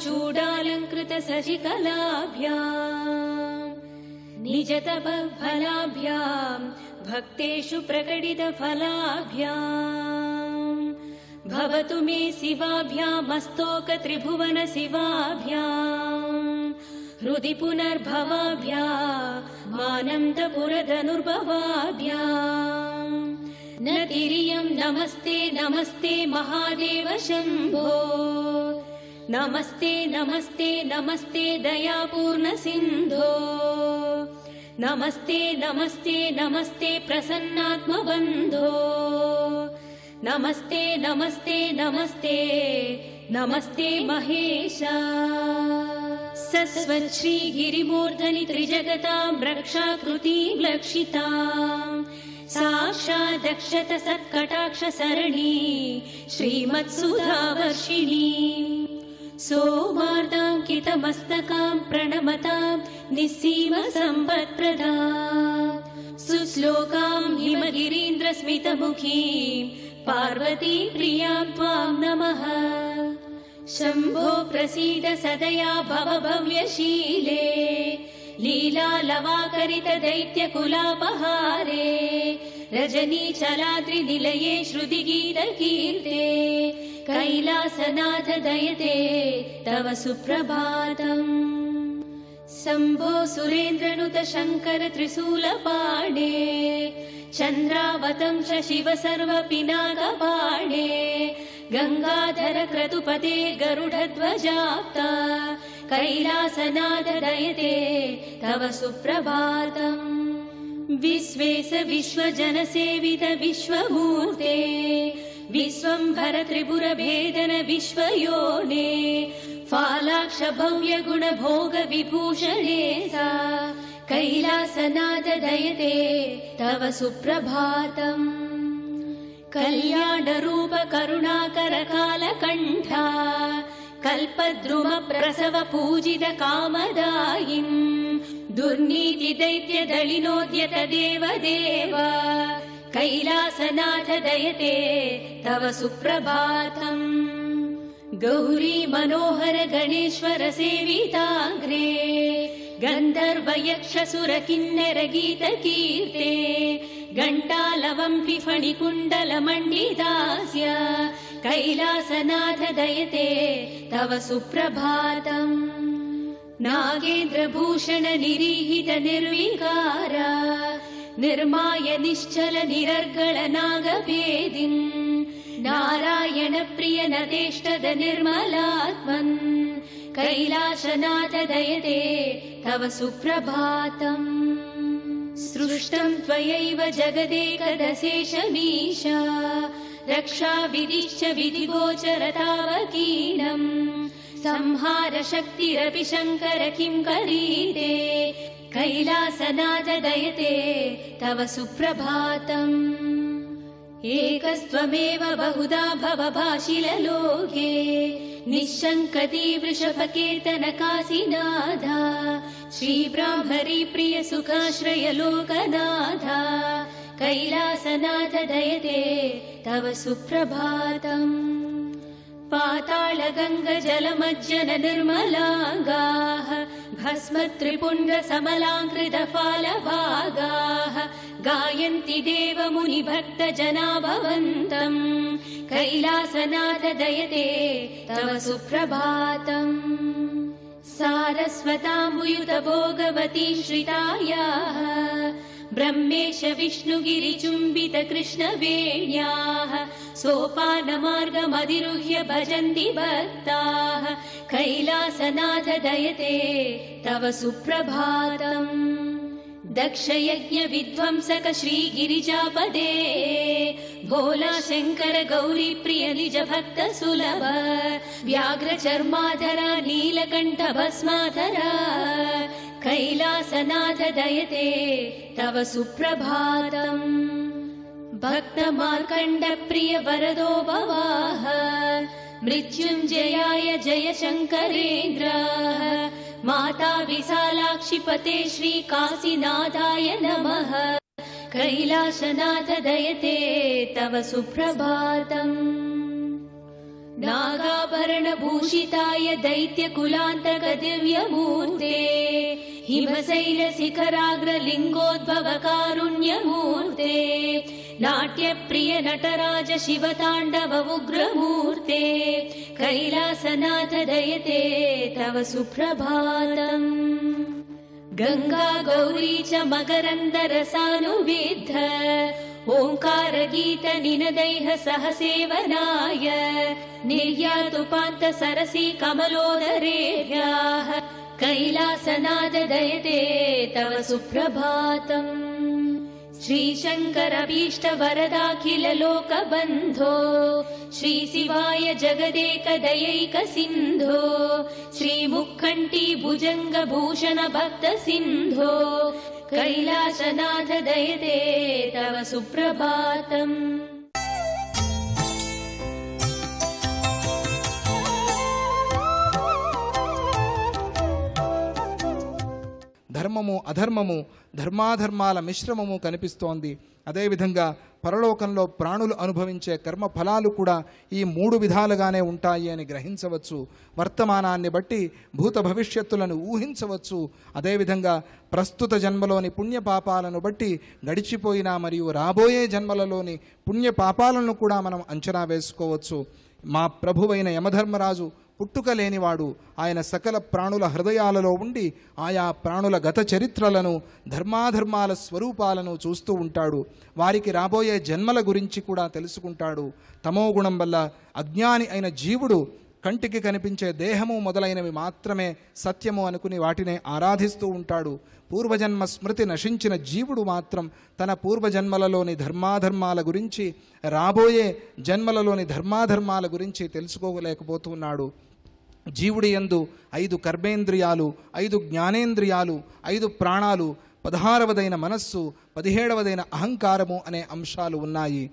चूडालङ्कृत शशिकलाभ्याम् निजतपफलाभ्याम् भक्तेषु प्रकटितफलाभ्याम् भवतु मे शिवाभ्यामस्तोक त्रिभुवन शिवाभ्याम् हृदि पुनर्भवाभ्यामानन्दपुरधनुर्भवाभ्याम् न तिर्यं नमस्ते नमस्ते महादेव शम्भो नमस्ते नमस्ते नमस्ते दयापूर्ण सिन्धो नमस्ते नमस्ते नमस्ते प्रसन्नात्मबन्धो नमस्ते नमस्ते नमस्ते नमस्ते महेशा सस्वच्छ्री गिरिमूर्धनि त्रिजगतां रक्षाकृतिं लक्षिताम् साक्षादक्षत सत्कटाक्ष सरणि श्रीमत्सुधावर्षिणी सोमार्दाङ्कितमस्तकां प्रणमतां निस्सीम सम्पत्प्रदां सुश्लोकां हिमगिरीन्द्र स्मितमुखीं पार्वती प्रियां त्वां नमः शम्भो प्रसीद सदया भव भव्यशीले लीलालवाकरित दैत्यकुलापहारे रजनीचलाद्रिनिलये श्रुतिगीतकीर्ते कैलासनाथ दयते तव सुप्रभातम् शम्भो सुरेन्द्रनुत शङ्कर त्रिशूलपाणे चन्द्रावतंस शिव सर्वपिनाकपाणे गंगाधर क्रतुपते गरुडध्वजाप्ता कैलासनाथ दयते तव सुप्रभातम् विश्वेश विश्वजनसेवित विश्वमूर्ते विश्वम्भर त्रिपुर भेदन विश्वयोने फालाक्ष भव्य गुण भोग विभूषणे सा कैलासनाथ दयते तव सुप्रभातम् कल्याण रूप करुणाकर कालकण्ठा कल्पद्रुम प्रसव पूजित कामदायिन् दुर्नीति दैत्य दलिनोद्यत देव देव कैलासनाथ दयते तव सुप्रभातम् गौरी मनोहर गणेश्वर सेविताग्रे गन्धर्व यक्ष सुर किन्नर गीत कीर्ते घण्टालवम्पि फणिकुण्डल मण्डितास्य कैलासनाथ दयते तव सुप्रभातम् नागेन्द्रभूषण निरीहित निर्विकार निर्माय निश्चल निरर्गल नागभेदिन् नारायण प्रिय नदेष्टद निर्मलात्मन् कैलासनाथ दयते तव सुप्रभातम् सृष्टं त्वयैव जगदेकदशेषमीशा रक्षाविधिश्च विधिगोचरतावकीनम् संहार शक्तिरपि शङ्कर किं करीते कैलासनाथ दयते तव सुप्रभातम् एकस्त्वमेव बहुधा भवभाषिललोके निःशङ्कती वृषभकेतन काशीनाथा श्रीब्राह्मरी प्रिय सुखाश्रय लोकनाथा कैलासनाथ दयते तव सुप्रभातम् पाताल गंग जलमज्जन निर्मलांगाः भस्म त्रिपुण्ड समलांकृत फालभागाः गायन्ति देव मुनि भक्त जना भवन्तम् कैलासनाथ दयते तव सुप्रभातम् सारस्वताम्बुयुत भोगवती श्रितायाः ब्रह्मेश विष्णुगिरिचुम्बित कृष्णवेण्याः सोपानमार्गमधिरुह्य भजन्ति भक्ताः कैलासनाथ दयते तव सुप्रभातम् दक्षयज्ञ विध्वंसक श्रीगिरिजापदे भोला शङ्कर गौरी प्रिय निज भक्त सुलभ व्याघ्र चर्माधरा नीलकण्ठ भस्माधरा कैलासनाथ दयते तव सुप्रभातम् भक्त मार्कण्ड प्रिय वरदो भवाः मृत्युञ्जयाय जय शङ्करेन्द्राः माता विशालाक्षिपते श्रीकाशीनाथाय नमः कैलासनाथ दयते तव सुप्रभातम् नागाभरणभूषिताय दैत्यकुलान्तक दिव्यमूर्ते हिमशैलशिखराग्रलिङ्गोद्भवकारुण्यमूर्ते नाट्यप्रिय नटराज शिवताण्डव उग्रमूर्ते कैलासनाथ दयते तव सुप्रभातम्। गंगा गौरी च मकरन्दरसानुविद्ध ओंकारगीत निनदैः सह सेवनाय निर्यातुपान्त सरसी कमलोदरेभ्याः कैलासनाथ दयते तव सुप्रभातम्। श्रीशङ्करभीष्ट वरदाखिल लोकबन्धो श्रीशिवाय जगदेक दयैक सिन्धो श्रीमुक्कण्ठी भुजङ्ग भूषण भक्त सिन्धो कैलासनाथ दयते तव सुप्रभातम्। ధర్మము అధర్మము ధర్మాధర్మాల మిశ్రమము కనిపిస్తోంది. అదేవిధంగా పరలోకంలో ప్రాణులు అనుభవించే కర్మ ఫలాలు కూడా ఈ మూడు విధాలుగానే ఉంటాయి అని గ్రహించవచ్చు. వర్తమానాన్ని బట్టి భూత భవిష్యత్తులను ఊహించవచ్చు. అదేవిధంగా ప్రస్తుత జన్మలోని పుణ్యపాపాలను బట్టి గడిచిపోయిన మరియు రాబోయే జన్మలలోని పుణ్యపాపాలను కూడా మనం అంచనా వేసుకోవచ్చు. మా ప్రభువైన యమధర్మరాజు పుట్టుక లేనివాడు. ఆయన సకల ప్రాణుల హృదయాలలో ఉండి ఆయా ప్రాణుల గత చరిత్రలను ధర్మాధర్మాల స్వరూపాలను చూస్తూ ఉంటాడు. వారికి రాబోయే జన్మల గురించి కూడా తెలుసుకుంటాడు. తమోగుణం వల్ల అజ్ఞాని అయిన జీవుడు కంటికి కనిపించే దేహము మొదలైనవి మాత్రమే సత్యము అనుకుని వాటినే ఆరాధిస్తూ ఉంటాడు. పూర్వజన్మ స్మృతి నశించిన జీవుడు మాత్రం తన పూర్వజన్మలలోని ధర్మాధర్మాల గురించి రాబోయే జన్మలలోని ధర్మాధర్మాల గురించి తెలుసుకోలేకపోతున్నాడు. జీవుడి యందు 5 కర్మేంద్రియాలు, 5 జ్ఞానేంద్రియాలు, 5 ప్రాణాలు, 16వదైన మనస్సు, 17వదైన అహంకారము అనే అంశాలు ఉన్నాయి.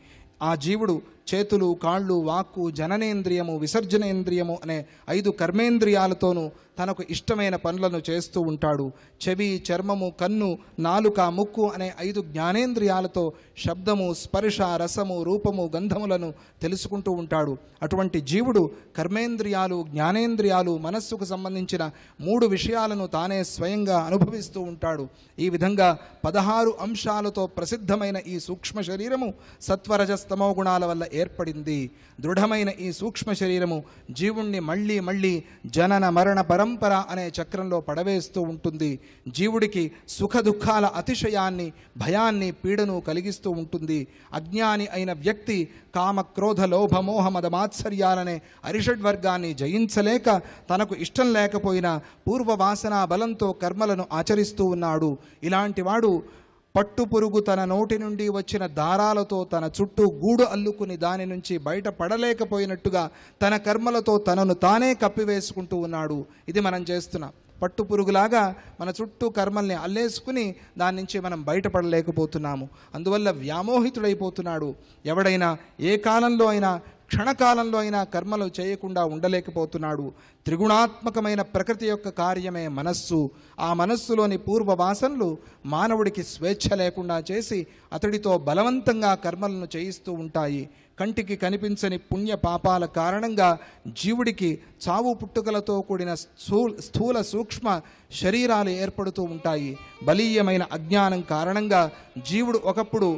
ఆ జీవుడు చేతులు, కాళ్ళు, వాక్కు, జననేంద్రియము, విసర్జనేంద్రియము అనే 5 కర్మేంద్రియాలతోనూ తనకు ఇష్టమైన పనులను చేస్తూ ఉంటాడు. చెవి, చర్మము, కన్ను, నాలుక, ముక్కు అనే 5 జ్ఞానేంద్రియాలతో శబ్దము, స్పర్శ, రసము, రూపము, గంధములను తెలుసుకుంటూ ఉంటాడు. అటువంటి జీవుడు కర్మేంద్రియాలు, జ్ఞానేంద్రియాలు, మనస్సుకు సంబంధించిన 3 విషయాలను తానే స్వయంగా అనుభవిస్తూ ఉంటాడు. ఈ విధంగా 16 అంశాలతో ప్రసిద్ధమైన ఈ సూక్ష్మ శరీరము సత్వరజస్తమో గుణాల వల్ల ఏర్పడింది. దృఢమైన ఈ సూక్ష్మ శరీరము జీవుణ్ణి మళ్ళీ మళ్ళీ జనన మరణ పరంపర అనే చక్రంలో పడవేస్తూ ఉంటుంది. జీవుడికి సుఖ దుఃఖాల అతిశయాన్ని, భయాన్ని, పీడను కలిగిస్తూ ఉంటుంది. అజ్ఞాని అయిన వ్యక్తి కామ, క్రోధ, లోభ, మోహ, మద, మాత్సర్యాలనే అరిషడ్వర్గాన్ని జయించలేక తనకు ఇష్టం లేకపోయినా పూర్వవాసనా బలంతో కర్మలను ఆచరిస్తూ ఉన్నాడు. ఇలాంటి వాడు పట్టుపురుగు తన నోటి నుండి వచ్చిన దారాలతో తన చుట్టూ గూడు అల్లుకుని దాని నుంచి బయట పడలేకపోయినట్టుగా తన కర్మలతో తనను తానే కప్పివేసుకుంటూ ఉన్నాడు. ఇది మనం చేస్తున్నాం. పట్టుపురుగులాగా మన చుట్టూ కర్మల్ని అల్లేసుకుని దాని నుంచి మనం బయటపడలేకపోతున్నాము. అందువల్ల వ్యామోహితుడైపోతున్నాడు. ఎవడైనా ఏ కాలంలో అయినా, క్షణకాలంలో అయినా కర్మలు చేయకుండా ఉండలేకపోతున్నాడు. త్రిగుణాత్మకమైన ప్రకృతి యొక్క కార్యమే మనస్సు. ఆ మనస్సులోని పూర్వ వాసనలు మానవుడికి స్వేచ్ఛ లేకుండా చేసి అతడితో బలవంతంగా కర్మలను చేయిస్తూ ఉంటాయి. కంటికి కనిపించని పుణ్య పాపాల కారణంగా జీవుడికి చావు పుట్టుకలతో కూడిన స్థూల సూక్ష్మ శరీరాలు ఏర్పడుతూ ఉంటాయి. బలీయమైన అజ్ఞానం కారణంగా జీవుడు ఒకప్పుడు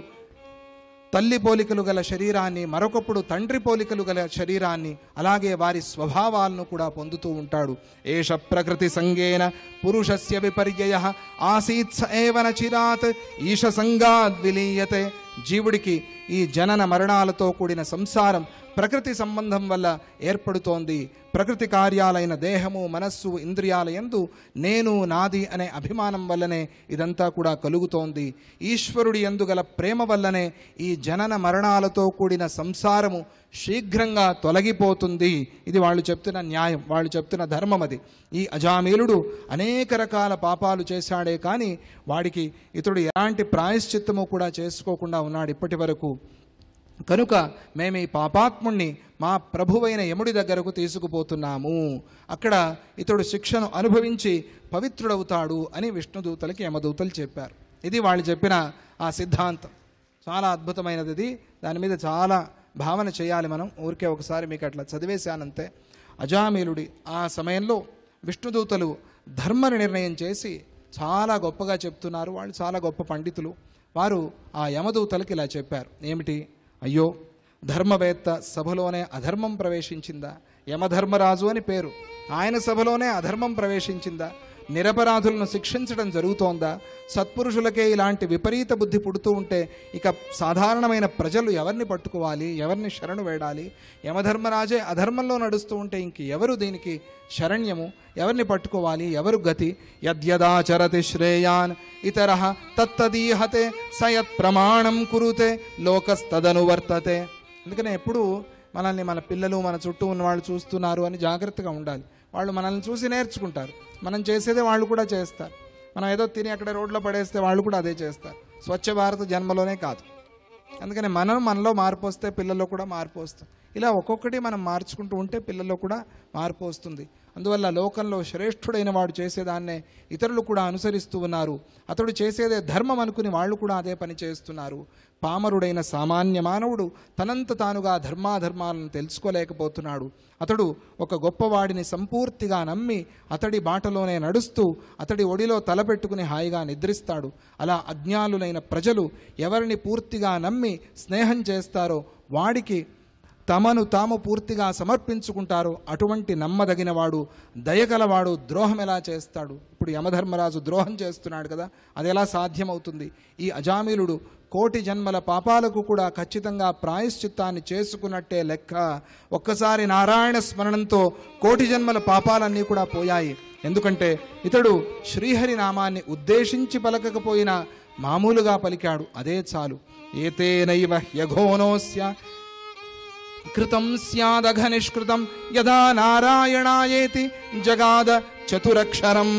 తల్లి పోలికలు గల శరీరాన్ని, మరొకప్పుడు తండ్రి పోలికలు గల శరీరాన్ని, అలాగే వారి స్వభావాలను కూడా పొందుతూ ఉంటాడు. ఏష ప్రకృతి సంగేన పురుషస్య విపర్యయః ఆసీత్ స ఏవ న చిరాత్ ఈశ సంగాద్ విలీయతే. జీవుడికి ఈ జనన మరణాలతో కూడిన సంసారం ప్రకృతి సంబంధం వల్ల ఏర్పడుతోంది. ప్రకృతి కార్యాలైన దేహము, మనస్సు, ఇంద్రియాల యందు నేను, నాది అనే అభిమానం వల్లనే ఇదంతా కూడా కలుగుతోంది. ఈశ్వరుడి యందు గల ప్రేమ వల్లనే ఈ జనన మరణాలతో కూడిన సంసారము శీఘ్రంగా తొలగిపోతుంది. ఇది వాళ్ళు చెప్తున్న న్యాయం, వాళ్ళు చెప్తున్న ధర్మం. అది ఈ అజామీలుడు అనేక రకాల పాపాలు చేశాడే కానీ వాడికి ఇతడు ఎలాంటి ప్రాయశ్చిత్తము కూడా చేసుకోకుండా ఉన్నాడు ఇప్పటి వరకు. కనుక మేము ఈ పాపాత్ముణ్ణి మా ప్రభువైన యముడి దగ్గరకు తీసుకుపోతున్నాము. అక్కడ ఇతడు శిక్షను అనుభవించి పవిత్రుడవుతాడు అని విష్ణుదూతలకి యమదూతలు చెప్పారు. ఇది వాళ్ళు చెప్పిన ఆ సిద్ధాంతం. చాలా అద్భుతమైనది. దాని మీద చాలా భావన చేయాలి మనం. ఊరికే ఒకసారి మీకు అట్లా చదివేశానంతే. అజామిలుడి ఆ సమయంలో విష్ణుదూతలు ధర్మ నిర్ణయం చేసి చాలా గొప్పగా చెప్తున్నారు. వాళ్ళు చాలా గొప్ప పండితులు. వారు ఆ యమదూతలకి ఇలా చెప్పారు. ఏమిటి? అయ్యో, ధర్మవేత్త సభలోనే అధర్మం ప్రవేశించిందా? యమధర్మరాజు అని పేరు, ఆయన సభలోనే అధర్మం ప్రవేశించిందా? నిరపరాధులను శిక్షించడం జరుగుతోందా? సత్పురుషులకే ఇలాంటి విపరీత బుద్ధి పుడుతూ ఉంటే ఇక సాధారణమైన ప్రజలు ఎవరిని పట్టుకోవాలి, ఎవరిని శరణు వేడాలి? యమధర్మరాజే అధర్మంలో నడుస్తూ ఉంటే ఇంక ఎవరు దీనికి శరణ్యము? ఎవరిని పట్టుకోవాలి? ఎవరు గతి? యద్యదాచరతి శ్రేయాన్ ఇతరః తత్తదీహతే సయత్ ప్రమాణం కురుతే లోకస్తదనువర్తతే. అందుకనే ఎప్పుడు మనల్ని మన పిల్లలు మన చుట్టూ ఉన్న వాళ్ళు చూస్తున్నారు అని జాగ్రత్తగా ఉండాలి. వాళ్ళు మనల్ని చూసి నేర్చుకుంటారు. మనం చేసేదే వాళ్ళు కూడా చేస్తారు. మనం ఏదో తిని అక్కడ రోడ్లో పడేస్తే వాళ్ళు కూడా అదే చేస్తారు. స్వచ్ఛ భారత జన్మలోనే కాదు. అందుకని మనలో మార్పు వస్తే పిల్లల్లో కూడా మార్పు వస్తుంది. ఇలా ఒక్కొక్కటి మనం మార్చుకుంటూ ఉంటే పిల్లల్లో కూడా మార్పు వస్తుంది. అందువల్ల లోకంలో శ్రేష్ఠుడైన వాడు చేసేదాన్నే ఇతరులు కూడా అనుసరిస్తూ ఉన్నారు. అతడు చేసేదే ధర్మం అనుకుని వాళ్ళు కూడా అదే పని చేస్తున్నారు. పామరుడైన సామాన్య మానవుడు తనంత తానుగా ధర్మాధర్మాలను తెలుసుకోలేకపోతున్నాడు. అతడు ఒక గొప్పవాడిని సంపూర్తిగా నమ్మి అతడి బాటలోనే నడుస్తూ అతడి ఒడిలో తలపెట్టుకుని హాయిగా నిద్రిస్తాడు. అలా అజ్ఞానులైన ప్రజలు ఎవరిని పూర్తిగా నమ్మి స్నేహం చేస్తారో వాడికి తమను తాము పూర్తిగా సమర్పించుకుంటారో అటువంటి నమ్మదగినవాడు, దయగలవాడు ద్రోహం ఎలా చేస్తాడు? ఇప్పుడు యమధర్మరాజు ద్రోహం చేస్తున్నాడు కదా, అది ఎలా సాధ్యమవుతుంది? ఈ అజామిలుడు కోటి జన్మల పాపాలకు కూడా ఖచ్చితంగా ప్రాయశ్చిత్తాన్ని చేసుకున్నట్టే లెక్క. ఒక్కసారి నారాయణ స్మరణంతో కోటి జన్మల పాపాలన్నీ కూడా పోయాయి. ఎందుకంటే ఇతడు శ్రీహరి నామాన్ని ఉద్దేశించి పలకకపోయినా మామూలుగా పలికాడు, అదే చాలు. ఏతేనైవ హ్యఘోనోస్య కృతం స్యాదఘ నిష్కృతం యదా నారాయణాయేతి జగాద చతురక్షరం.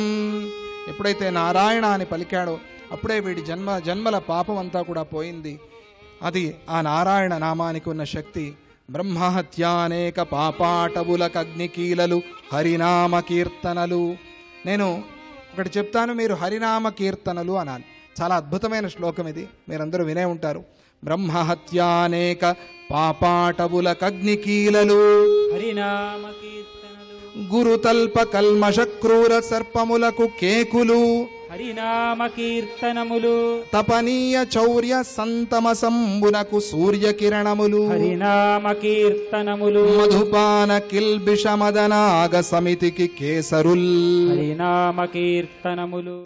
ఎప్పుడైతే నారాయణ అని పలికాడో అప్పుడే వీడి జన్మల పాపం అంతా కూడా పోయింది. అది ఆ నారాయణ నామానికి ఉన్న శక్తి. బ్రహ్మహత్యానేక పాపాటవులకగ్నికీలలు హరినామ కీర్తనలు. నేను ఒకటి చెప్తాను, మీరు హరినామ కీర్తనలు అనాలి. చాలా అద్భుతమైన శ్లోకం ఇది, మీరందరూ వినే ఉంటారు. బ్రహ్మహత్యానేక పాపాటవులకగ్నికీలలు హరినామ కీర్తనలు గురుతల్ప కల్మష క్రూర సర్పములకు కేకులు హరినామ కీర్తనములు తపనీయ చౌర్య సంతమసంబునకు సూర్యకిరణములు హరినామ కీర్తనములు మధుపాన కిల్బిషమదనాగ సమితికి కేసరుల్ హరినామ కీర్తనములు.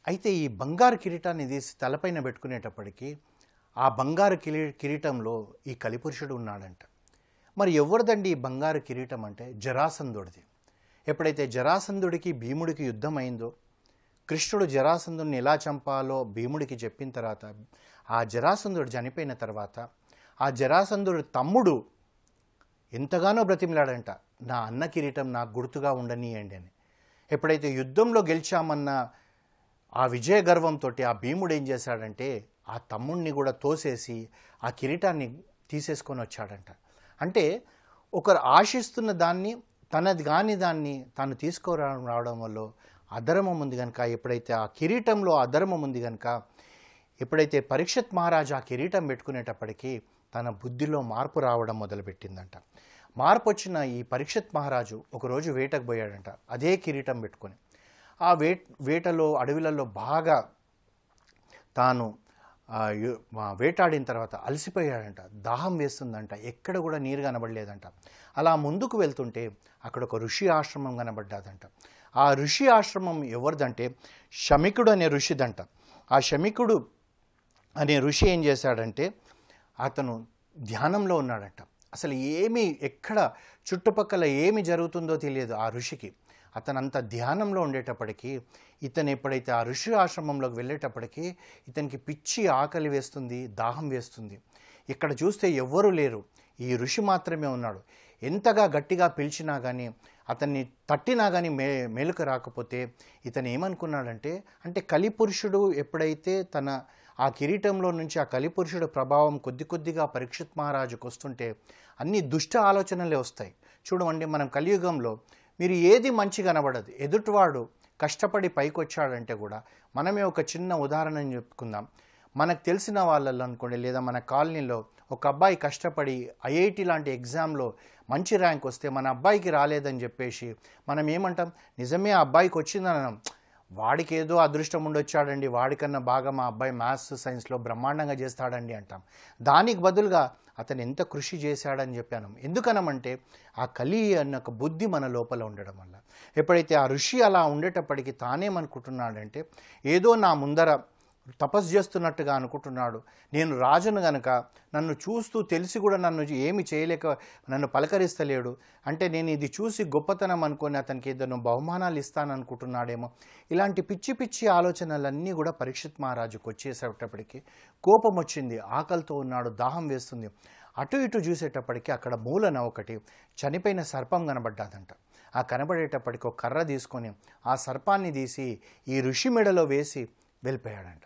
అయితే ఈ బంగారు కిరీటాన్ని తీసి తలపైన పెట్టుకునేటప్పటికీ ఆ బంగారు కిరీటంలో ఈ కలిపురుషుడు ఉన్నాడంట. మరి ఎవరిదండి ఈ బంగారు కిరీటం అంటే? జరాసంధుడిది. ఎప్పుడైతే జరాసంధుడికి భీముడికి యుద్ధం అయిందో, కృష్ణుడు జరాసంధుడిని ఎలా చంపాలో భీముడికి చెప్పిన తర్వాత, ఆ జరాసంధుడు చనిపోయిన తర్వాత ఆ జరాసంధుడి తమ్ముడు ఎంతగానో బ్రతిమిలాడంట, నా అన్న కిరీటం నాకు గుర్తుగా ఉండనీయండి అని. ఎప్పుడైతే యుద్ధంలో గెలిచామన్న ఆ విజయ గర్వంతో ఆ భీముడు ఏం చేశాడంటే ఆ తమ్ముడిని కూడా తోసేసి ఆ కిరీటాన్ని తీసేసుకొని వచ్చాడంట. అంటే ఒకరు ఆశిస్తున్న దాన్ని, తనది కాని దాన్ని తాను తీసుకురావడం వల్ల అధర్మం ఉంది కనుక, ఎప్పుడైతే ఆ కిరీటంలో అధర్మం ఉంది కనుక, ఎప్పుడైతే పరీక్షిత్ మహారాజు ఆ కిరీటం పెట్టుకునేటప్పటికీ తన బుద్ధిలో మార్పు రావడం మొదలుపెట్టిందంట. మార్పు వచ్చిన ఈ పరీక్షిత్ మహారాజు ఒకరోజు వేటకు పోయాడంట అదే కిరీటం పెట్టుకొని. ఆ వేటలో అడవిలలో బాగా తాను వేటాడిన తర్వాత అలసిపోయాడంట, దాహం వేస్తుందంట, ఎక్కడ కూడా నీరు కనబడలేదంట. అలా ముందుకు వెళ్తుంటే అక్కడ ఒక ఋషి ఆశ్రమం కనబడ్డాదంట. ఆ ఋషి ఆశ్రమం ఎవరిదంటే శమికుడు అనే ఋషిదంట. ఆ శమికుడు అనే ఋషి ఏం చేశాడంటే అతను ధ్యానంలో ఉన్నాడంట. అసలు ఎక్కడ చుట్టుపక్కల ఏమి జరుగుతుందో తెలియదు ఆ ఋషికి. అతనంత ధ్యానంలో ఉండేటప్పటికీ ఇతను ఎప్పుడైతే ఆ ఋషి ఆశ్రమంలోకి వెళ్ళేటప్పటికీ ఇతనికి పిచ్చి ఆకలి వేస్తుంది, దాహం వేస్తుంది. ఇక్కడ చూస్తే ఎవ్వరూ లేరు, ఈ ఋషి మాత్రమే ఉన్నాడు. ఎంతగా గట్టిగా పిలిచినా కానీ, అతన్ని తట్టినా కానీ మేలుకు రాకపోతే ఇతను ఏమనుకున్నాడంటే, అంటే కలిపురుషుడు ఎప్పుడైతే తన ఆ కిరీటంలో నుంచి ఆ కలిపురుషుడు ప్రభావం కొద్ది కొద్దిగా పరీక్షిత్ మహారాజుకు వస్తుంటే అన్ని దుష్ట ఆలోచనలే వస్తాయి. చూడండి, మనం కలియుగంలో మీరు ఏది మంచి కనబడదు. ఎదుటివాడు కష్టపడి పైకొచ్చాడంటే కూడా మనమే ఒక చిన్న ఉదాహరణ చెప్పుకుందాం. మనకు తెలిసిన వాళ్ళల్లో అనుకోండి, లేదా మన కాలనీలో ఒక అబ్బాయి కష్టపడి ఐఐటి లాంటి ఎగ్జామ్లో మంచి ర్యాంక్ వస్తే మన అబ్బాయికి రాలేదని చెప్పేసి మనం ఏమంటాం, నిజమే ఆ అబ్బాయికి వచ్చిందనం, వాడికి ఏదో అదృష్టం ఉండొచ్చాడండి, వాడికన్నా బాగా మా అబ్బాయి మ్యాథ్స్ సైన్స్లో బ్రహ్మాండంగా చేస్తాడండి అంటాం. దానికి బదులుగా అతను ఎంత కృషి చేశాడని చెప్పాను. ఎందుకనమంటే ఆ కలి అన్న ఒక బుద్ధి మన లోపల ఉండడం వల్ల. ఎప్పుడైతే ఆ ఋషి అలా ఉండేటప్పటికీ తానేమనుకుంటున్నాడంటే, ఏదో నా ముందర తపస్సు చేస్తున్నట్టుగా అనుకుంటున్నాడు, నేను రాజును గనక నన్ను చూస్తూ తెలిసి కూడా నన్ను ఏమి చేయలేక నన్ను పలకరిస్తలేడు అంటే నేను ఇది చూసి గొప్పతనం అనుకొని అతనికి ఏదైనా బహుమానాలు ఇస్తాననుకుంటున్నాడేమో. ఇలాంటి పిచ్చి పిచ్చి ఆలోచనలన్నీ కూడా పరీక్షిత్ మహారాజుకు వచ్చేసేటప్పటికి కోపం వచ్చింది, ఆకలితో ఉన్నాడు, దాహం వేస్తుంది. అటు ఇటు చూసేటప్పటికి అక్కడ మూలన ఒకటి చనిపోయిన సర్పం కనబడ్డాదంట. ఆ కనబడేటప్పటికి ఒక కర్ర తీసుకొని ఆ సర్పాన్ని తీసి ఈ ఋషి మెడలో వేసి వెళ్ళిపోయాడంట.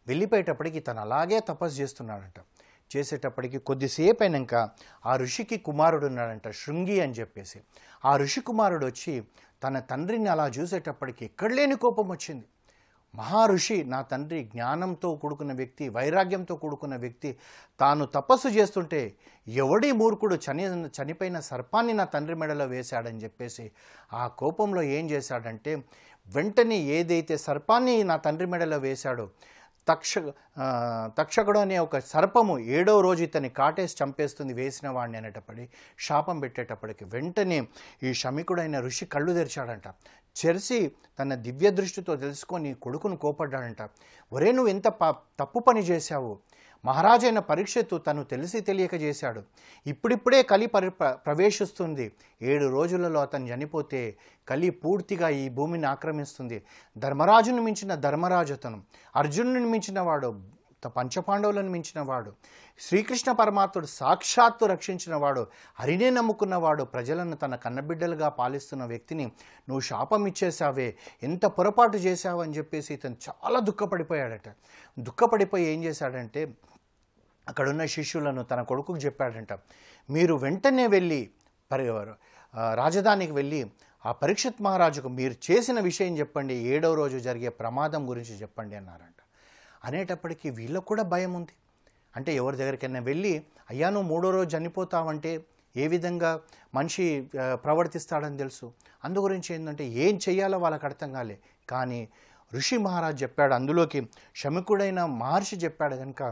వెళ్ళిపోయేటప్పటికి తను అలాగే తపస్సు చేస్తున్నాడంట. చేసేటప్పటికి కొద్దిసేపు అయినాక ఆ ఋషికి కుమారుడు ఉన్నాడంట, శృంగి అని చెప్పేసి. ఆ ఋషి కుమారుడు వచ్చి తన తండ్రిని అలా చూసేటప్పటికి ఎక్కడ లేని కోపం వచ్చింది. మహారుషి, నా తండ్రి జ్ఞానంతో కూడుకున్న వ్యక్తి, వైరాగ్యంతో కూడుకున్న వ్యక్తి, తాను తపస్సు చేస్తుంటే ఎవడి మూర్ఖుడు చనిపోయిన సర్పాన్ని నా తండ్రి మెడలో వేశాడని చెప్పేసి ఆ కోపంలో ఏం చేశాడంటే, వెంటనే ఏదైతే సర్పాన్ని నా తండ్రి మెడలో వేశాడో తక్షకుడు అనే ఒక సర్పము 7వ రోజు ఇతన్ని కాటేసి చంపేస్తుంది వేసిన వాడిని అనేటప్పటి శాపం పెట్టేటప్పటికి వెంటనే ఈ శమికుడైన ఋషి కళ్ళు తెరిచాడంట. చెరిసి తన దివ్య దృష్టితో తెలుసుకొని కొడుకును కోపడ్డాడంట. ఒరే, నువ్వు ఎంత తప్పు పని చేశావు, మహారాజైన పరీక్షిత్తు తను తెలిసి తెలియక చేశాడు, ఇప్పుడిప్పుడే కలి ప్రవేశిస్తుంది, 7 రోజులలో అతను చనిపోతే కలి పూర్తిగా ఈ భూమిని ఆక్రమిస్తుంది. ధర్మరాజును మించిన ధర్మరాజు అతను, అర్జునుని మించిన వాడు, పంచపాండవులను మించిన వాడు, శ్రీకృష్ణ పరమాత్ముడు సాక్షాత్తు రక్షించిన వాడు, హరినే నమ్ముకున్నవాడు, ప్రజలను తన కన్నబిడ్డలుగా పాలిస్తున్న వ్యక్తిని నువ్వు శాపం ఇచ్చేసావే, ఎంత పొరపాటు చేశావు అని చెప్పేసి ఇతను చాలా దుఃఖపడిపోయాడట. దుఃఖపడిపోయి ఏం చేశాడంటే అక్కడున్న శిష్యులను తన కొడుకుకు చెప్పాడంట, మీరు వెంటనే వెళ్ళి రాజధానికి వెళ్ళి ఆ పరీక్షిత్ మహారాజుకు మీరు చేసిన విషయం చెప్పండి, 7వ రోజు జరిగే ప్రమాదం గురించి చెప్పండి అన్నారంట. అనేటప్పటికీ వీళ్ళకు కూడా భయం ఉంది. అంటే ఎవరి దగ్గరికైనా వెళ్ళి, అయ్యా నువ్వు 3వ రోజు చనిపోతావంటే ఏ విధంగా మనిషి ప్రవర్తిస్తాడని తెలుసు. అందు గురించి ఏంటంటే ఏం చెయ్యాలో వాళ్ళకి అర్థం కాలే. కానీ ఋషి మహారాజ్ చెప్పాడు, అందులోకి శమికుడైన మహర్షి చెప్పాడు కనుక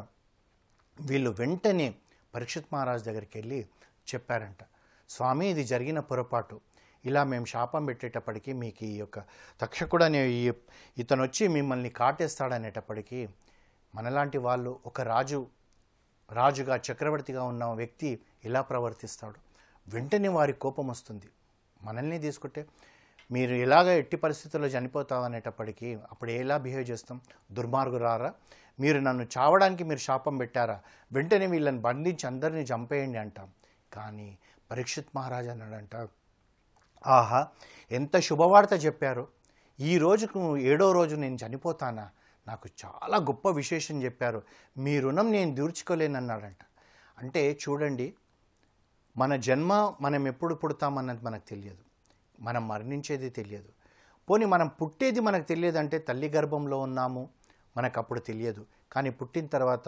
వీళ్ళు వెంటనే పరీక్షిత్ మహారాజ్ దగ్గరికి వెళ్ళి చెప్పారంట, స్వామి ఇది జరిగిన పొరపాటు, ఇలా మేము శాపం పెట్టేటప్పటికీ మీకు ఈ యొక్క తక్షకుడనే ఇతను వచ్చి మిమ్మల్ని కాటేస్తాడనేటప్పటికీ మనలాంటి వాళ్ళు ఒక రాజుగా చక్రవర్తిగా ఉన్న వ్యక్తి ఇలా ప్రవర్తిస్తాడు. వెంటనే వారి కోపం వస్తుంది. మనల్ని తీసుకుంటే మీరు ఎలాగ ఎట్టి పరిస్థితుల్లో చనిపోతావనేటప్పటికీ అప్పుడు ఎలా బిహేవ్ చేస్తాం, దుర్మార్గురారా, మీరు నన్ను చావడానికి మీరు శాపం పెట్టారా, వెంటనే వీళ్ళని బంధించి అందరినీ చంపేయండి అంటాం. కానీ పరీక్షిత్ మహారాజ్ అన్నాడంట, ఆహా ఎంత శుభవార్త చెప్పారు, ఈ రోజుకు 7వ రోజు నేను చనిపోతానా, నాకు చాలా గొప్ప విశేషం చెప్పారు, మీ రుణం నేను తీర్చుకోలేనన్నాడంట. అంటే చూడండి, మన జన్మ మనం ఎప్పుడు పుడతామన్నది మనకు తెలియదు, మనం మరణించేది తెలియదు. పోనీ మనం పుట్టేది మనకు తెలియదు అంటే తల్లి గర్భంలో ఉన్నాము మనకు అప్పుడు తెలియదు. కానీ పుట్టిన తర్వాత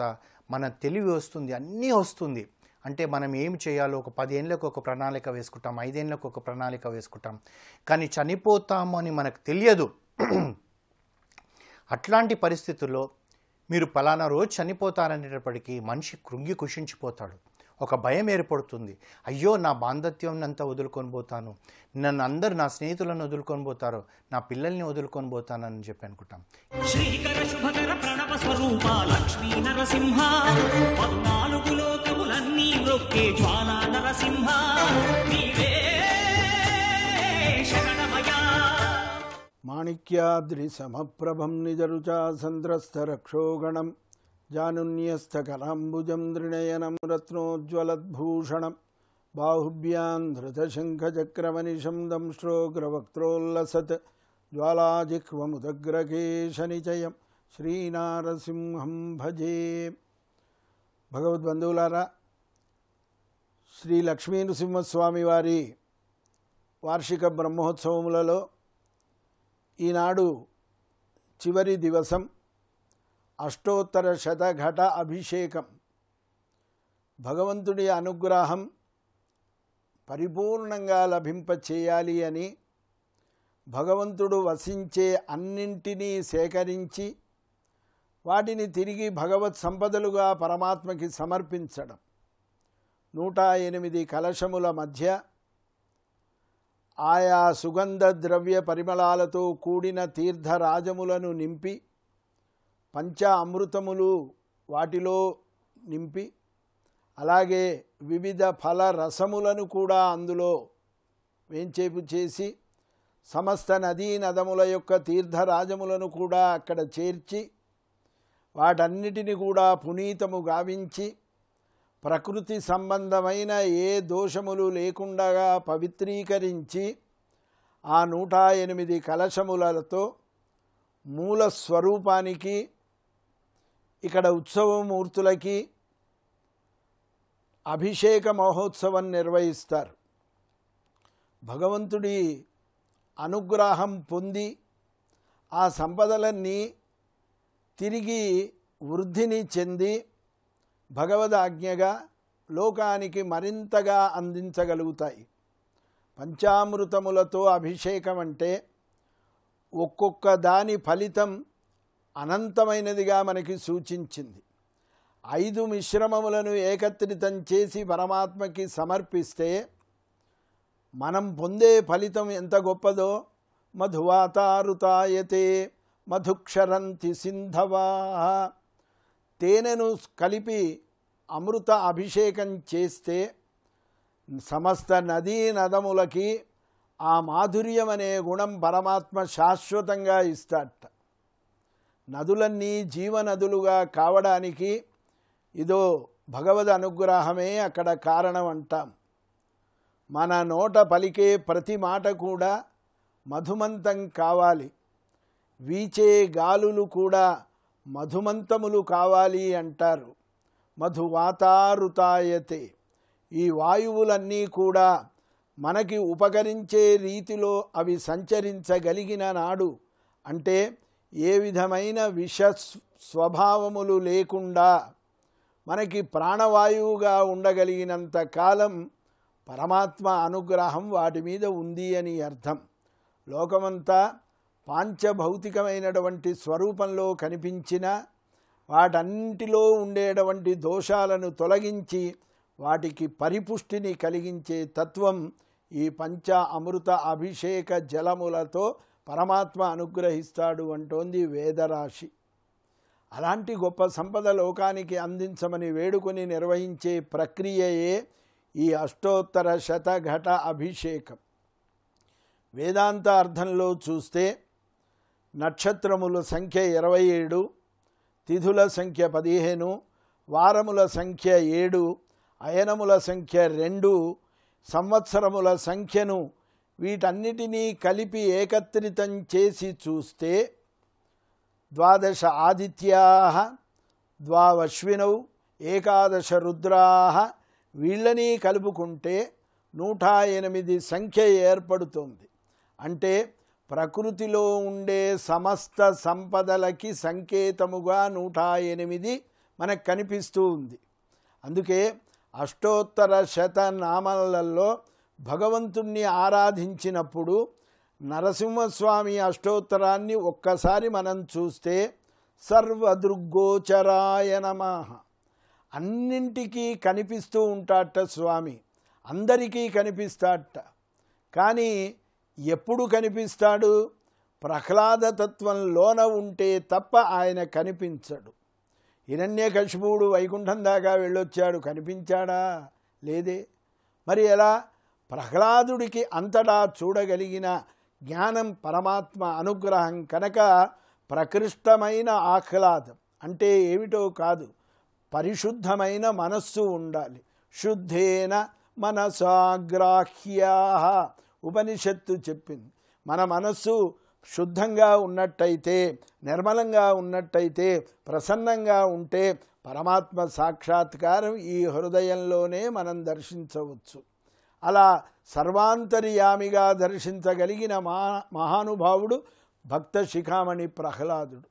మన తెలివి వస్తుంది, అన్నీ వస్తుంది. అంటే మనం ఏం చేయాలో ఒక 10 ఏళ్ళకు ఒక ప్రణాళిక వేసుకుంటాం, 5 ఏళ్ళకు ఒక ప్రణాళిక వేసుకుంటాం, కానీ చనిపోతాము అని మనకు తెలియదు. అట్లాంటి పరిస్థితుల్లో మీరు పలానా రోజు చనిపోతారనేటప్పటికీ మనిషి కృంగి కుషించిపోతాడు, ఒక భయం ఏర్పడుతుంది. అయ్యో నా బాంధత్యం అంతా వదులుకొని పోతాను, నన్ను అందరు నా స్నేహితులను వదులుకొని పోతారు, నా పిల్లల్ని వదులుకొని పోతానని చెప్పి అనుకుంటాం. శ్రీకర శుభకర ప్రణవ స్వరూప లక్ష్మీ నరసింహ, 14 లోకములన్నీ మ్రొక్కే జ్వాలా నరసింహ, నీవే శరణమయ్యా. మాణిక్యాద్రి సమప్రభం నిజరుచా సంద్రస్థరక్షోగణం, జానున్యస్థకలాంబుజం త్రినయనం రత్నోజ్వలద్భూషణం, బాహుభ్యాం ధృతశంఖచక్రమనిశం దంశ్రోగ్రవక్త్రోల్లసత్, జ్వాలాజిహ్వముదగ్రకేశనిచయం శ్రీనారసింహం భజే. భగవద్బంధువులారా, శ్రీ లక్ష్మీనరసింహస్వామి వారి వార్షిక బ్రహ్మోత్సవములలో ఈనాడు చివరి దివసం అష్టోత్తర శతఘట అభిషేకం. భగవంతుడి అనుగ్రహం పరిపూర్ణంగా లభింపచేయాలి అని భగవంతుడు వసించే అన్నింటినీ సేకరించి వాటిని తిరిగి భగవత్ సంపదలుగా పరమాత్మకి సమర్పించడం. 108 కలశముల మధ్య ఆయా సుగంధ ద్రవ్య పరిమళాలతో కూడిన తీర్థరాజములను నింపి పంచ అమృతములు వాటిలో నింపి అలాగే వివిధ ఫల రసములను కూడా అందులో వేంచేపు చేసి సమస్త నదీ నదముల యొక్క తీర్థరాజములను కూడా అక్కడ చేర్చి వాటన్నిటిని కూడా పునీతము గావించి ప్రకృతి సంబంధమైన ఏ దోషములు లేకుండా పవిత్రీకరించి ఆ 108 కలశములతో మూల స్వరూపానికి ఇక్కడ ఉత్సవమూర్తులకి అభిషేక మహోత్సవం నిర్వహిస్తారు. భగవంతుడి అనుగ్రహం పొంది ఆ సంపదలన్నీ తిరిగి వృద్ధిని చెంది భగవద్ ఆజ్ఞగా లోకానికి మరింతగా అందించగలుగుతాయి. పంచామృతములతో అభిషేకం అంటే ఒక్కొక్క దాని ఫలితం అనంతమైనదిగా మనకి సూచించింది. 5 మిశ్రమములను ఏకత్రితం చేసి పరమాత్మకి సమర్పిస్తే మనం పొందే ఫలితం ఎంత గొప్పదో. మధువాతారుతాయతే మధుక్షరంతి సింధవా. తేనెను కలిపి అమృత అభిషేకం చేస్తే సమస్త నదీ నదములకి ఆ మాధుర్యం అనే గుణం పరమాత్మ శాశ్వతంగా ఇస్తాడట. నదులన్నీ జీవనదులుగా కావడానికి ఇదో భగవద్ అనుగ్రహమే అక్కడ కారణం అంటాం. మన నోట పలికే ప్రతి మాట కూడా మధుమంతం కావాలి. వీచే గాలులు కూడా మధుమంతములు కావాలి అంటారు. మధువాతారుతాయతే. ఈ వాయువులన్నీ కూడా మనకి ఉపకరించే రీతిలో అవి సంచరించగలిగిన నాడు, అంటే ఏ విధమైన విష స్వభావములు లేకుండా మనకి ప్రాణవాయువుగా ఉండగలిగినంత కాలం పరమాత్మ అనుగ్రహం వాటి మీద ఉంది అని అర్థం. లోకమంతా పాంచభౌతికమైనటువంటి స్వరూపంలో కనిపించిన వాటన్నింటిలో ఉండేటువంటి దోషాలను తొలగించి వాటికి పరిపుష్టిని కలిగించే తత్వం ఈ పంచ అమృత అభిషేక జలములతో పరమాత్మ అనుగ్రహిస్తాడు అంటోంది వేదరాశి. అలాంటి గొప్ప సంపద లోకానికి అందించమని వేడుకొని నిర్వహించే ప్రక్రియయే ఈ అష్టోత్తర శతఘట అభిషేకం. వేదాంత అర్థంలో చూస్తే నక్షత్రముల సంఖ్య 27, తిథుల సంఖ్య 15, వారముల సంఖ్య 7, అయనముల సంఖ్య 2, సంవత్సరముల సంఖ్యను వీటన్నిటినీ కలిపి ఏకత్రితం చేసి చూస్తే 12 ఆదిత్యాః, 12 అశ్వినౌ, 11 రుద్రాః వీళ్ళని కలుపుకుంటే 108 సంఖ్య ఏర్పడుతుంది. అంటే ప్రకృతిలో ఉండే సమస్త సంపదలకి సంకేతముగా 108 మనకు కనిపిస్తూ ఉంది. అందుకే అష్టోత్తర శతనామాలలో భగవంతుణ్ణి ఆరాధించినప్పుడు నరసింహస్వామి అష్టోత్తరాన్ని ఒక్కసారి మనం చూస్తే సర్వదృగ్గోచరాయ నమః, అన్నింటికీ కనిపిస్తూ ఉంటాడట స్వామి, అందరికీ కనిపిస్తాడట. కానీ ఎప్పుడు కనిపిస్తాడు? ప్రహ్లాదతత్వంలోన ఉంటే తప్ప ఆయన కనిపించడు. హిరణ్యకశిపుడు వైకుంఠం దాకా వెళ్ళొచ్చాడు, కనిపించాడా? లేదే. మరి ఎలా? ప్రహ్లాదుడికి అంతటా చూడగలిగిన జ్ఞానం పరమాత్మ అనుగ్రహం కనుక ప్రకృష్టమైన ఆహ్లాదం అంటే ఏమిటో కాదు, పరిశుద్ధమైన మనస్సు ఉండాలి. శుద్ధేన మనసాగ్రాహ్యా ఉపనిషత్తు చెప్పింది. మన మనస్సు శుద్ధంగా ఉన్నట్టయితే, నిర్మలంగా ఉన్నట్టయితే, ప్రసన్నంగా ఉంటే పరమాత్మ సాక్షాత్కారం ఈ హృదయంలోనే మనం దర్శించవచ్చు. అలా సర్వాంతర్యామిగా దర్శించగలిగిన మహానుభావుడు భక్త శిఖామణి ప్రహ్లాదుడు.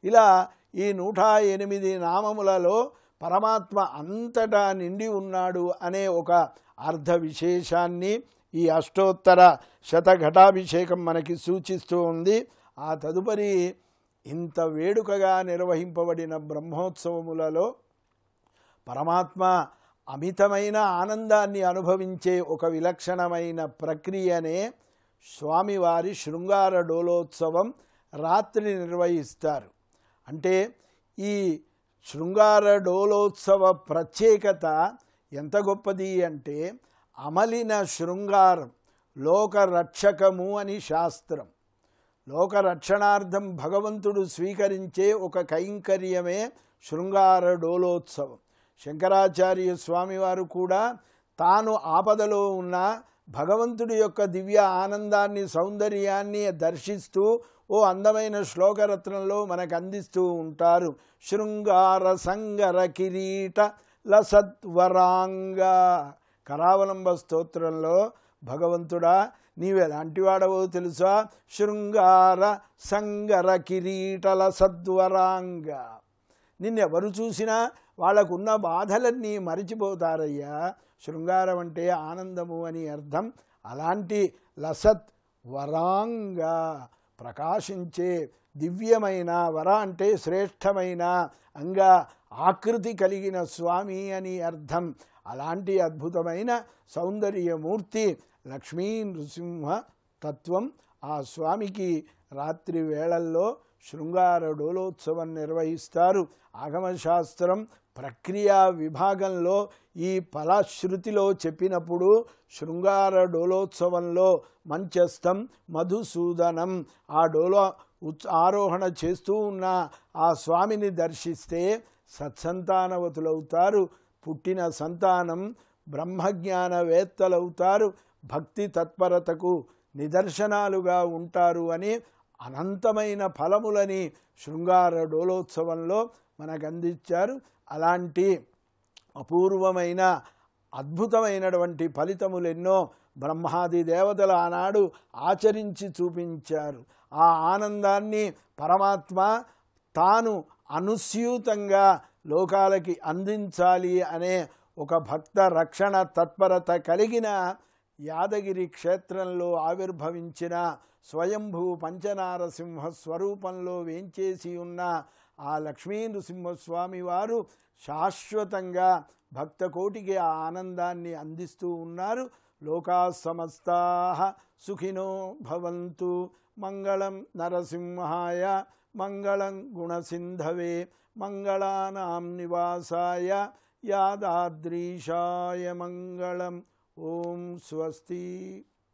ఇలా ఈ 108 నామములలో పరమాత్మ అంతటా నిండి ఉన్నాడు అనే ఒక అర్థ విశేషాన్ని ఈ అష్టోత్తర శతఘటాభిషేకం మనకి సూచిస్తూ ఉంది. ఆ తదుపరి ఇంత వేడుకగా నిర్వహింపబడిన బ్రహ్మోత్సవములలో పరమాత్మ అమితమైన ఆనందాన్ని అనుభవించే ఒక విలక్షణమైన ప్రక్రియనే స్వామివారి శృంగార డోలోత్సవం రాత్రి నిర్వహిస్తారు. అంటే ఈ శృంగార డోలోత్సవ ప్రత్యేకత ఎంత గొప్పది అంటే, అమలిన శృంగారం లోకరక్షకము అని శాస్త్రం. లోకరక్షణార్థం భగవంతుడు స్వీకరించే ఒక కైంకర్యమే శృంగార డోలోత్సవం. శంకరాచార్య స్వామివారు కూడా తాను ఆపదలో ఉన్న భగవంతుడి యొక్క దివ్య ఆనందాన్ని, సౌందర్యాన్ని దర్శిస్తూ ఓ అందమైన శ్లోకరత్నంలో మనకు అందిస్తూ ఉంటారు. శృంగార సంగర కిరీట లసద్వరాంగ. కరావలంబ స్తోత్రంలో భగవంతుడా నీవెలాంటి వాడవో తెలుసా? శృంగార సంగర కిరీట లసద్వరాంగ. నిన్నెవరు చూసినా వాళ్ళకున్న బాధలన్నీ మరిచిపోతారయ్యా. శృంగారం అంటే ఆనందము అని అర్థం. అలాంటి లసత్ వరాంగ, ప్రకాశించే దివ్యమైన, వర అంటే శ్రేష్టమైన, అంగ ఆకృతి కలిగిన స్వామి అని అర్థం. అలాంటి అద్భుతమైన సౌందర్యమూర్తి లక్ష్మీ నృసింహ తత్వం. ఆ స్వామికి రాత్రి వేళల్లో శృంగార డోలోత్సవం నిర్వహిస్తారు. ఆగమశాస్త్రం ప్రక్రియా విభాగంలో ఈ ఫలశ్రుతిలో చెప్పినప్పుడు శృంగార డోలోత్సవంలో మంచస్థం మధుసూదనం, ఆ డోలో ఆరోహణ చేస్తూ ఉన్న ఆ స్వామిని దర్శిస్తే సత్సంతానవతులవుతారు. పుట్టిన సంతానం బ్రహ్మజ్ఞానవేత్తలవుతారు. భక్తి తత్పరతకు నిదర్శనాలుగా ఉంటారు అని అనంతమైన ఫలములని శృంగార డోలోత్సవంలో మనకు అందించారు. అలాంటి అపూర్వమైన అద్భుతమైనటువంటి ఫలితములెన్నో బ్రహ్మాది దేవతలు ఆనాడు ఆచరించి చూపించారు. ఆ ఆనందాన్ని పరమాత్మ తాను అనుస్యూతంగా లోకాలకి అందించాలి అనే ఒక భక్త రక్షణ తత్పరత కలిగిన యాదగిరి క్షేత్రంలో ఆవిర్భవించిన స్వయంభూ పంచనారసింహ స్వరూపంలో వేంచేసి ఉన్న ఆ లక్ష్మీ నృసింహస్వామి వారు శాశ్వతంగా భక్తకోటికి ఆ ఆనందాన్ని అందిస్తూ ఉన్నారు. లోకా సమస్తాః సుఖినో భవంతు. మంగళం నరసింహాయ మంగళం గుణసింధవే మంగళానాం నివాసాయ యాదాద్రీశాయ మంగళం. ఓం స్వస్తి.